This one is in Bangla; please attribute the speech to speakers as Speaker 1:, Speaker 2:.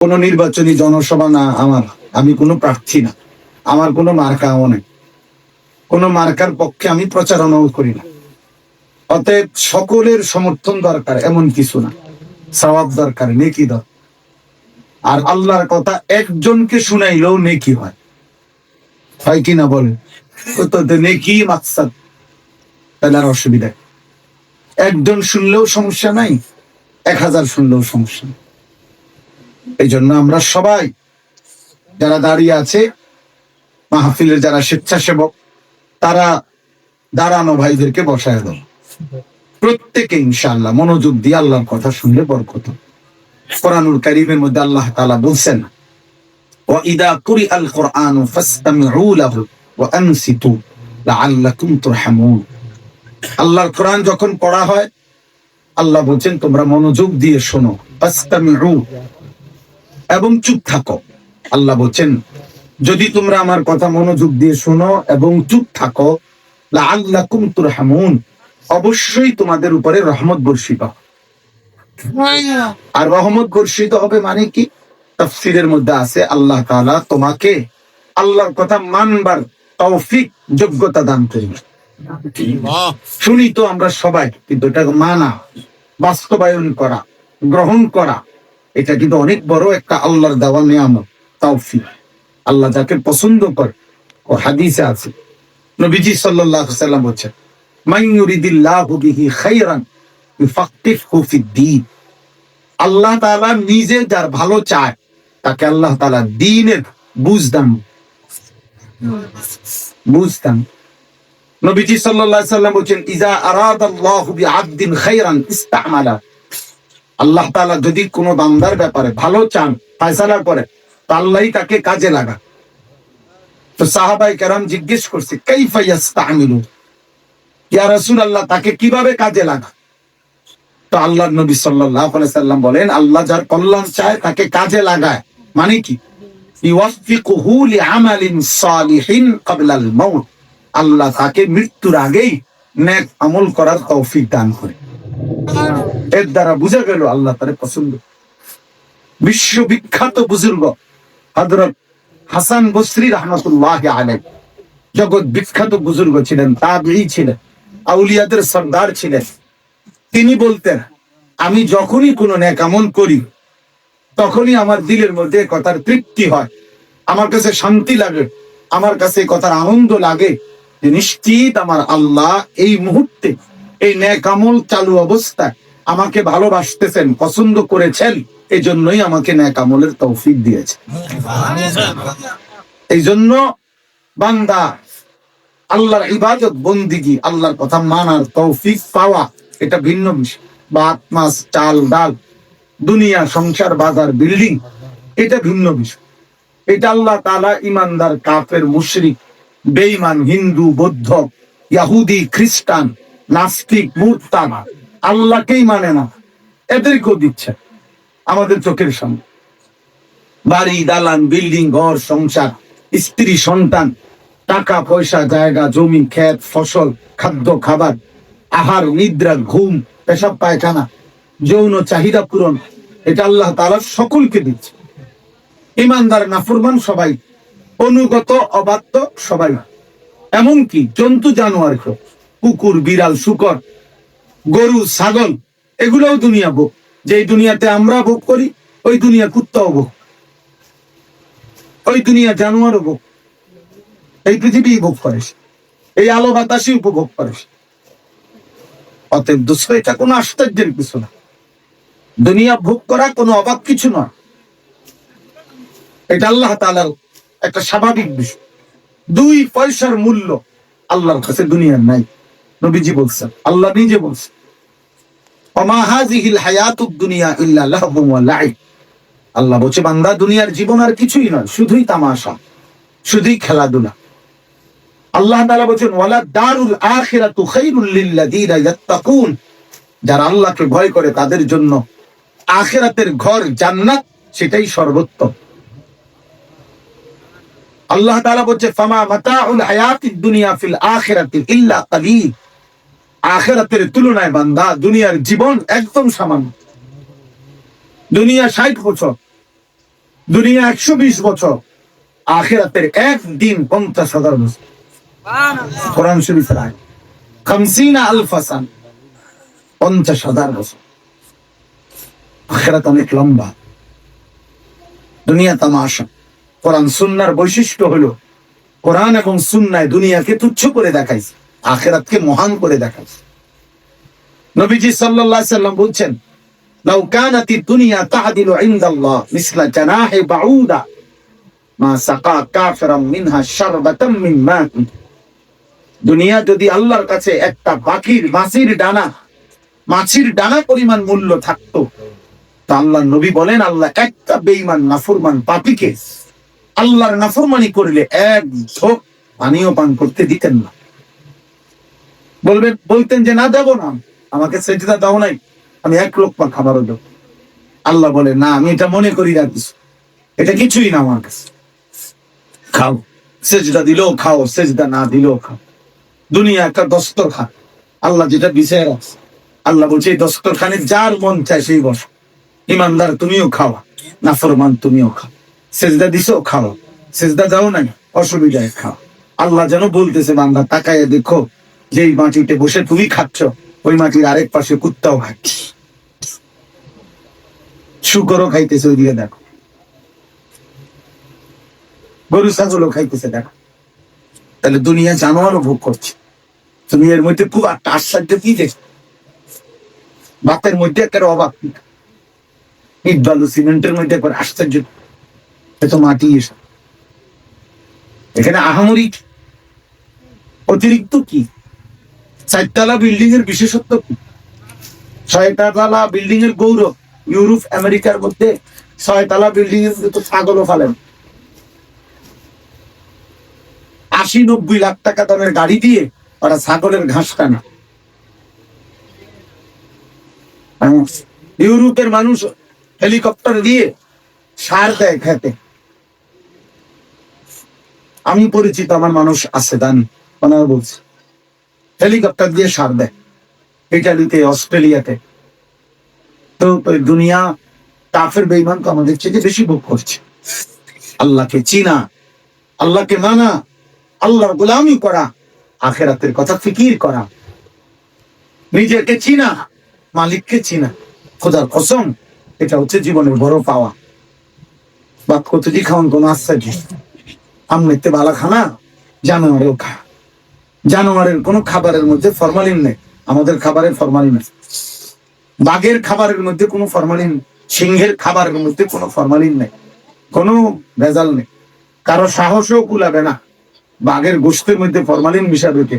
Speaker 1: কোনো নির্বাচনী জনসভা না আমার, আমি কোনো প্রার্থী না, আমার কোনো মার্কাও নেই, কোনো মার্কার পক্ষে আমি প্রচারণাও করি না। অতএব সকলের সমর্থন দরকার এমন কিছু না, সওয়াব দরকার, নেকি দরকার। আর আল্লাহর কথা একজনকে শুনাইলেও নেকি হয়, হয় কিনা বলেন? তো নেকি মাকসাদ, তাহলে আর অসুবিধা। একজন শুনলেও সমস্যা নাই, 1000 শুনলেও সমস্যা নেই। এই জন্য আমরা সবাই যারা দাঁড়িয়ে আছে, মাহফিলের যারা স্বেচ্ছাসেবক, তারা দাঁড়ানো ভাইদেরকে বসায় দাও, প্রত্যেকে ইনশাআল্লাহ মনোযোগ দিয়ে আল্লাহর কথা শুনলে বরকত। কোরআনুল কারীমের মধ্যে আল্লাহ তাআলা বলছেন, ওয়া ইযা কুরিআল কুরআনু ফাসতামিউ লাহু ওয়া আনসিতু লাআল্লাকুম তুরহামুন। আল্লাহর কোরআন যখন পড়া হয়, আল্লাহ বলছেন তোমরা মনোযোগ দিয়ে শোনো, ফাসতামিউ, এবং চুপ থাকো। আল্লাহ বলছেন যদি তোমরা আমার কথা মনোযোগ দিয়ে শোনো এবং চুপ থাকো, লাআল্লাকুম তুরহামুন, অবশ্যই তোমাদের উপরে রহমত বর্ষিত। আর রহমত বর্ষিত হবে মানে কি? তাফসীরের মধ্যে আছে আল্লাহ তাআলা তোমাকে আল্লাহর কথা মানবার তৌফিক, যোগ্যতা দান করবেন। শুনি তো আমরা সবাই, কিন্তু এটা মানা, বাস্তবায়ন করা, গ্রহণ করা, এটা কিন্তু অনেক বড় একটা আল্লাহর দেওয়া নিয়ামত, তৌফিক। আল্লাহ যাকে পছন্দ করে, ও হাদিসে আছে, নবীজি সাল্লাল্লাহু আলাইহি ওয়াসাল্লাম বলেছেন, মান ইউরিদিল্লাহু বিহি খায়রান ইউফাক্কিহু ফিদ-দ্বীন। আল্লাহ তাআলা নিজে যার ভালো চায়, তাকে আল্লাহ তাআলা দ্বীনের বুঝদান। নবীজি সাল্লাল্লাহু আলাইহি ওয়াসাল্লাম বলেছেন, ইজা আরাদাল্লাহু বিআবদিন খায়রান ইসতা'মালা। আল্লাহ তাআলা যদি কোনো বান্দার ব্যাপারে ভালো চান, ফয়সালা করে, তো আল্লাহই তাকে কাজে লাগায়। তো সাহাবায়ে কেরাম জিজ্ঞেস করছে, কাইফা ইস্তা'মিলু, ইয়া রাসূলুল্লাহ, তাকে কিভাবে কাজে লাগায়? তো আল্লাহর নবী সাল্লাল্লাহু আলাইহি সাল্লাম বলেন, আল্লাহ যার কল্যাণ চায় তাকে কাজে লাগায়, মানে কি? ইওয়াফিকুহু লিআমালিন সালিহিন ক্বাবলাল মাউত। আল্লাহ তাকে মৃত্যুর আগেই নেক আমল করার তৌফিক দান করে। এর দ্বারা বুঝা গেল আল্লাহ তারে পছন্দ। বিশ্ববিখ্যাত বুজুর্গ হযরত হাসান বসরি রাহমাতুল্লাহি আলাইহি, জগৎ বিখ্যাত বুজুর্গ ছিলেন, তাবেঈ ছিলেন, আউলিয়াদের সরদার ছিলেন। তিনি বলতেন, আমি যখনই কোনো নেক আমল করি, তখনই আমার দিলের মধ্যে কথার তৃপ্তি হয়, আমার কাছে শান্তি লাগে, আমার কাছে কথার আনন্দ লাগে যে নিশ্চিত আমার আল্লাহ এই মুহূর্তে এই নেক আমল চালু অবস্থায় আমাকে ভালোবাসতেছেন, পছন্দ করেছেন, এই জন্যই আমাকে নেক আমলের তৌফিক দিয়েছে। এই জন্য বান্দা আল্লাহর ইবাদত বন্দিগি, আল্লাহর কথা মানার তৌফিক পাওয়া, এটা ভিন্ন বিষয়। ভাত মাছ চাল ডাল, দুনিয়া সংসার বাজার বিল্ডিং, এটা ভিন্ন বিষয়। এটা আল্লাহ তাআলা ইমানদার কাফের মুশরিক বেঈমান হিন্দু বৌদ্ধ ইহুদি খ্রিস্টান নাস্তিক মুরতাদ আল্লাহকেই মানে না, এদেরকেও দিচ্ছে আমাদের চোখের সামনে। বাড়ি দালান বিল্ডিং ঘর সংসার স্ত্রী সন্তান টাকা পয়সা জায়গা জমি ক্ষেত ফসল খাদ্য খাবার আহার নিদ্রা ঘুম পেশাব পায়খানা যৌন চাহিদা পূরণ, এটা আল্লাহ তাআলা সকলকে দিচ্ছে। ইমানদার নাফরমান সবাই, অনুগত অবাধ্য সবাই, এমনকি জন্তু জানোয়ার, কুকুর বিড়াল শুকর গরু ছাগল, এগুলোও দুনিয়া ভোগ। যে দুনিয়াতে আমরা ভোগ করি, ওই দুনিয়া কুত্তাও ভোগ, ওই দুনিয়া জানোয়ারও ভোগ, এই পৃথিবী ভোগ করে, এই আলো বাতাসই উপভোগ করে। অতএব দোস্ত, এটা কোনো আশ্চর্যের কিছু না, দুনিয়া ভোগ করা কোনো অবাক কিছু নয়, এটা আল্লাহ তাআলার একটা স্বাভাবিক বিষয়। 2 পয়সার মূল্য আল্লাহর কাছে দুনিয়ার নাই। নবীজি বলছেন, আল্লাহ নিজে বলছেন, ওমা হাযিহিল হায়াতুদ দুনিয়া ইল্লা লাহবুন ওয়া লাইব। আল্লাহ বলছে, বান্দা দুনিয়ার জীবন আর কিছুই নয়, শুধুই তামাশা, শুধুই খেলাধুলা। আল্লাহ তাআলা বলেন, ওয়ালা দারুল আখিরাতু খায়রুল লিল্লাযিনা ইয়াত্তাকুন। যারা আল্লাহকে ভয় করে তাদের জন্য আখিরাতের ঘর জান্নাত, সেটাই সর্বোত্তম। আল্লাহ তাআলা বলছে, ফামা মাতাউল হায়াতিদ দুনিয়া ফিল আখিরাতি ইল্লা কালিল। আখিরাতের তুলনায় বান্দা দুনিয়ার জীবন একদম সামান্য। দুনিয়া 60 বছর, দুনিয়া 120 বছর, আখিরাতের একদিন 50,000 বছর। কোরআন শরীফের আয়াত, 50,000 সান, 50,000 বছর। আখিরাত অনেক লম্বা, দুনিয়া তামাশা। কোরআন সুন্নাহর বৈশিষ্ট্য হলো কোরআন এবং সুন্নায় দুনিয়াকে তুচ্ছ করে দেখাইছে, আখিরাতকে মহান করে দেখাইছে। নবীজি সাল্লাল্লাহু আলাইহি সাল্লাম বলছেন, লাউ কানাতিদ দুনিয়া তা'দিলু ইনদাল্লাহ মিসলা জানাহি বাউদা মা সাকা কাফিরাম মিনহা শারবাতাম মিন মা। দুনিয়া যদি আল্লাহর কাছে একটা মাছির ডানা পরিমাণ মূল্য থাকতো, তা আল্লাহর নবী বলেন আল্লাহ একটা বেঈমান নাফরমান পাপীকে আল্লাহর নাফরমানি করলে এক ঢোক পানিও পান করতে দিতেন না। বলতেন যে না দেব না, আমাকে সেজদা দাও নাই, আমি এক লোকমা খাবারও দেব। আল্লাহ বলে না, আমি এটা মনে করি না কিছু, এটা কিছুই না আমার কাছে, খাও। সেজদা দিলেও খাও, সেজদা না দিলেও খাও। দুনিয়া একটা দস্তরখান, আল্লাহ যেটা বিছায় রাখছে। আল্লাহ বলছে এই দস্তরখানে যার মন চায় সেই বসো। ইমানদার তুমিও খাওয়া, নাফরমান তুমিও খাও। সেজদা দিছো খাও, সেজদা দাও নাই অসুবিধায় খাও। আল্লাহ যেন বলতেছে বান্দা তাকায় দেখো, যেই মাটিতে বসে তুমি খাচ্ছ ওই মাটির আরেক পাশে কুত্তাও খাচ্ছে, শুকরও খাইতেছে, ওইদিকে দেখো, গরু ছাগলও খাইতেছে দেখো। তাহলে দুনিয়া জানোয়ারও ভোগ করছে। তুমি এর মধ্যে খুব একটা আশ্চর্য কি দেখো, বাতের মধ্যে একটা অবাক, ইট বালু সিমেন্টের মধ্যে একবার আশ্চর্য, এত মাটি এসে এখানে আহামরি অতিরিক্ত কি? 4 তলা বিল্ডিং এর বিশেষত্ব কি? 6 তলা বিল্ডিং এর গৌরব। ইউরোপ আমেরিকার মধ্যে 6 তলা বিল্ডিং এর মধ্যে তো ছাগলও ফালেন। 80-90 লাখ টাকা দামের গাড়ি দিয়ে ওরা ছাগলের ঘাস টানা। ইউরোপের মানুষ হেলিকপ্টার দিয়ে সার দেয় খেতে। আমি পরিচিত, আমার মানুষ আছে জানি, ওনারা বলছে হেলিকপ্টার দিয়ে সার দেয় ইটালিতে, অস্ট্রেলিয়াতে। তো দুনিয়া কাফের বেঈমান তো আমাদের চেয়ে বেশি ভোগ করছে। আল্লাহকে চিনা, আল্লাহকে মানা, আল্লাহর গোলামি করা, আখিরাতের কথা ফিকির করা, নিজেকে চিনা, মালিককে চিনা, খোদার কসম এটা হচ্ছে জীবনের বড় পাওয়া। বাপ কতটি খাওয়ান কোন আশ্চর্য, আমনেতে বালা খানা জানোয়ারেও খা। জানোয়ারের কোন খাবারের মধ্যে ফরমালিন নেই, আমাদের খাবারে ফরমালিন আছে। বাঘের খাবারের মধ্যে কোনো ফরমালিন, সিংহের খাবারের মধ্যে কোনো ফরমালিন নেই, কোনো ভেজাল নেই। কারো সাহসও কুলাবে না বাঘের গোশতের মধ্যে ফরমালিন মিশাবে কে।